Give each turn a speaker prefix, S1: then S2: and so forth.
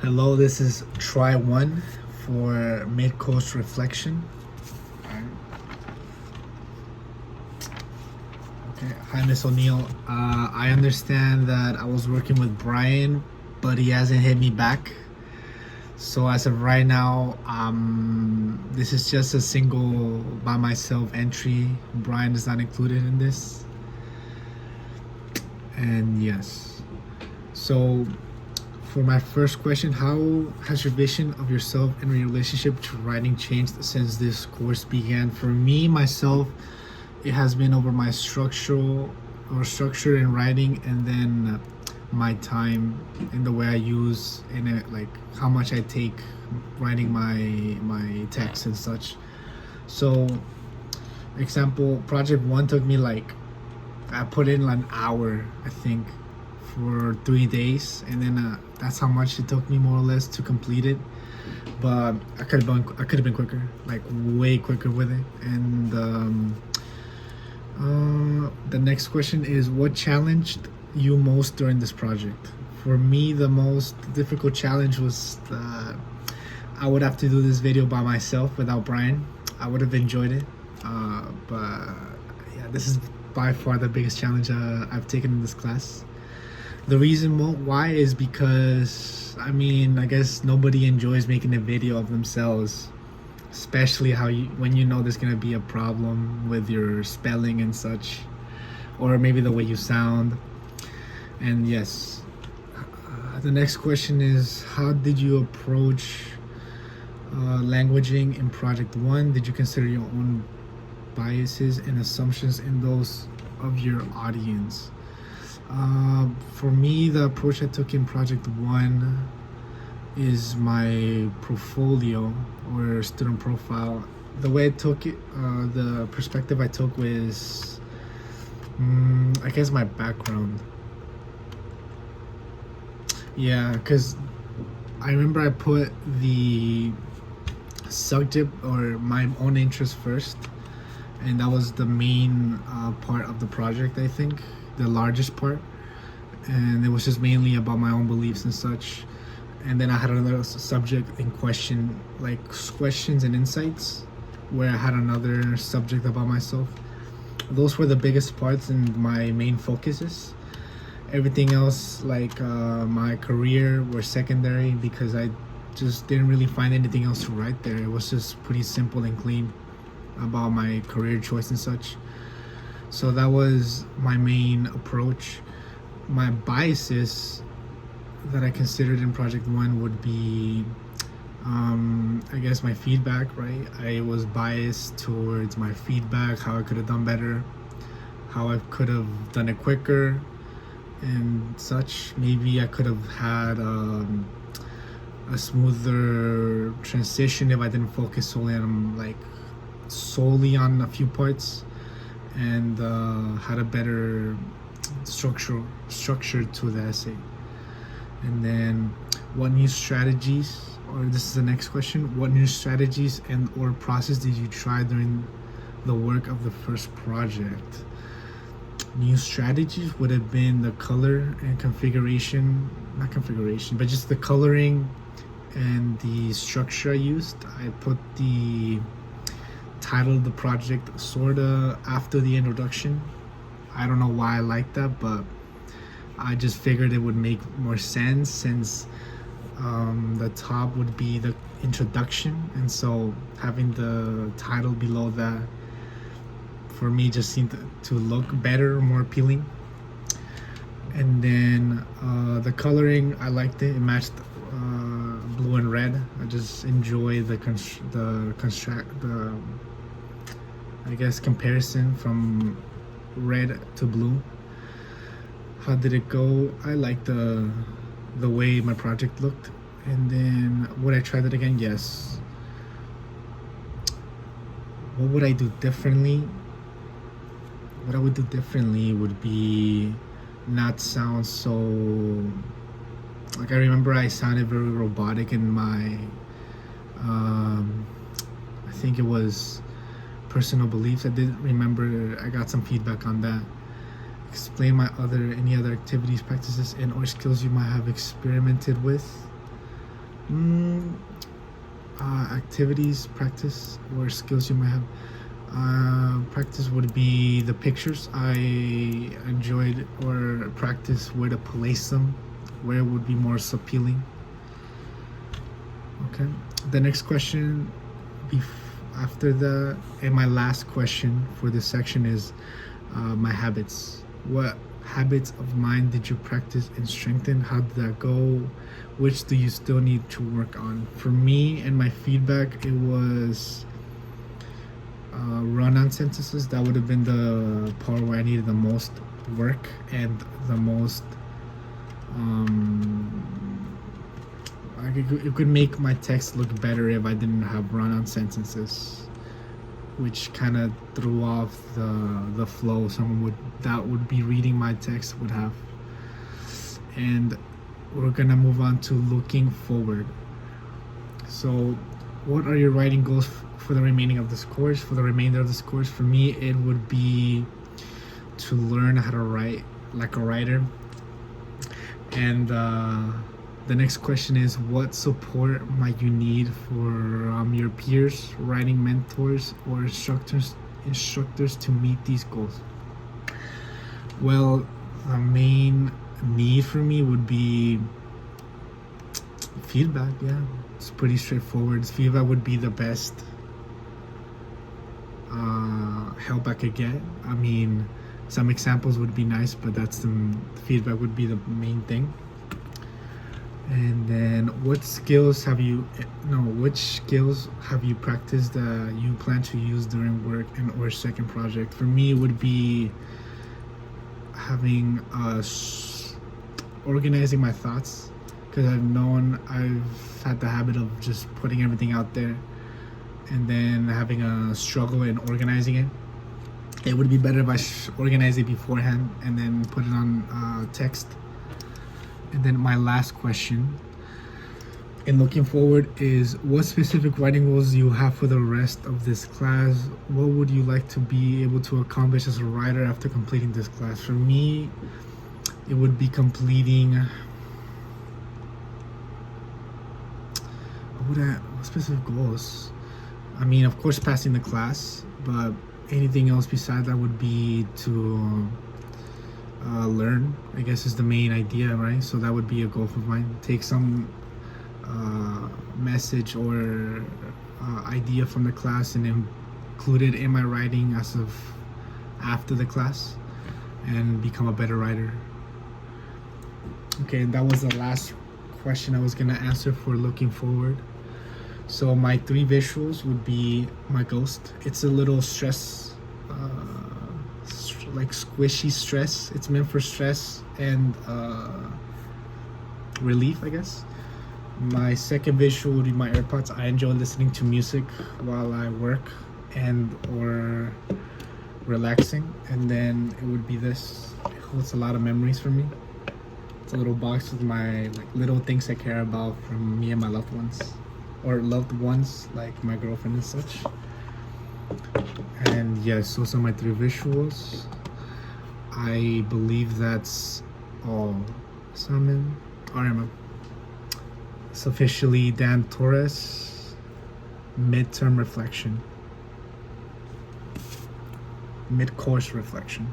S1: Hello, this is try one for mid-coast reflection. Okay, hi Miss O'Neill. I understand that I was working with Brian, but he hasn't hit me back. So as of right now, this is just a single by myself entry. Brian is not included in this. And yes, so for my first question, how has your vision of yourself and your relationship to writing changed since this course began? For me, myself, it has been over my structure in writing, and then my time and the way I use in it, like how much I take writing my text and such. So, example, project one took me like I put in an hour, I think, for 3 days, and then that's how much it took me more or less to complete it. But I could have been quicker, like way quicker with it. And the next question is, what challenged you most during this project? For me, the most difficult challenge was I would have to do this video by myself without Brian. I would have enjoyed it, but yeah, this is by far the biggest challenge I've taken in this class. The reason why is because I guess nobody enjoys making a video of themselves, especially when you know there's gonna be a problem with your spelling and such, or maybe the way you sound. And yes, the next question is, how did you approach languaging in project one? Did you consider your own biases and assumptions in those of your audience? For me, the approach I took in project one is my portfolio or student profile. The way I took it, the perspective I took was, I guess, my background. Yeah, because I remember I put the subject or my own interest first, and that was the main part of the project, I think, the largest part. And it was just mainly about my own beliefs and such. And then I had another subject in question, like questions and insights, where I had another subject about myself. Those were the biggest parts and my main focuses. Everything else, like my career, were secondary because I just didn't really find anything else to write there. It was just pretty simple and clean about my career choice and such. So that was my main approach. My biases that I considered in project one would be, I guess, my feedback, right? I was biased towards my feedback, how I could have done better, how I could have done it quicker, and such. Maybe I could have had a smoother transition if I didn't focus solely on a few parts, and had a better structure to the essay. And then, what new strategies, or this is the next question, what new strategies and or process did you try during the work of the first project? New strategies would have been the color and configuration, not configuration, but just the coloring and the structure I used. I put the title of the project sorta after the introduction. I don't know why I like that, but I just figured it would make more sense since the top would be the introduction, and so having the title below that for me just seemed to look better, more appealing. And then the coloring, I liked it. It matched blue and red. I just enjoy the I guess comparison from red to blue. How did it go? I liked the way my project looked. And then would I try that again? Yes. What would I do differently? What I would do differently would be not sound so, like, I remember I sounded very robotic in my I think it was personal beliefs. I did remember I got some feedback on that. Explain any other activities, practices, and or skills you might have experimented with. Mm, Activities, practice, or skills you might have. Practice would be the pictures. I enjoyed or practice where to place them, where it would be most appealing. Okay. The next question, after the and my last question for this section is my habits. What habits of mine did you practice and strengthen? How did that go? Which do you still need to work on? For me and my feedback, it was run-on sentences. That would have been the part where I needed the most work and the most. It could make my text look better if I didn't have run-on sentences, which kind of threw off the flow someone that would be reading my text would have. And we're gonna move on to looking forward. So, what are your writing goals for the remaining of this course? For the remainder of this course, for me, it would be to learn how to write like a writer. And the next question is, what support might you need for your peers, writing mentors, or instructors to meet these goals? Well, the main need for me would be feedback. Yeah, it's pretty straightforward. Feedback would be the best help I could get. I mean, some examples would be nice, but feedback would be the main thing. And then, which skills have you practiced that you plan to use during work and or second project? For me, it would be having organizing my thoughts, because I've had the habit of just putting everything out there and then having a struggle in organizing it. It would be better if I organize it beforehand and then put it on text. And then my last question in looking forward is, what specific writing goals do you have for the rest of this class? What would you like to be able to accomplish as a writer after completing this class? For me, it would be completing what specific goals? I mean, of course, passing the class, but anything else besides that would be to learn, I guess, is the main idea, right? So that would be a goal of mine. Take some message or idea from the class and include it in my writing as of after the class and become a better writer. Okay, that was the last question I was gonna answer for looking forward. So my 3 visuals would be my ghost. It's a little stress, like squishy stress. It's meant for stress and relief, I guess. My second visual would be my AirPods. I enjoy listening to music while I work and or relaxing. And then it would be this. It holds a lot of memories for me. It's a little box with my little things I care about from me and my loved ones, or loved ones like my girlfriend and such. And yes, those are my 3 visuals. I believe that's all. Simon, Arma. It's officially Dan Torres. Midterm reflection. Mid-course reflection.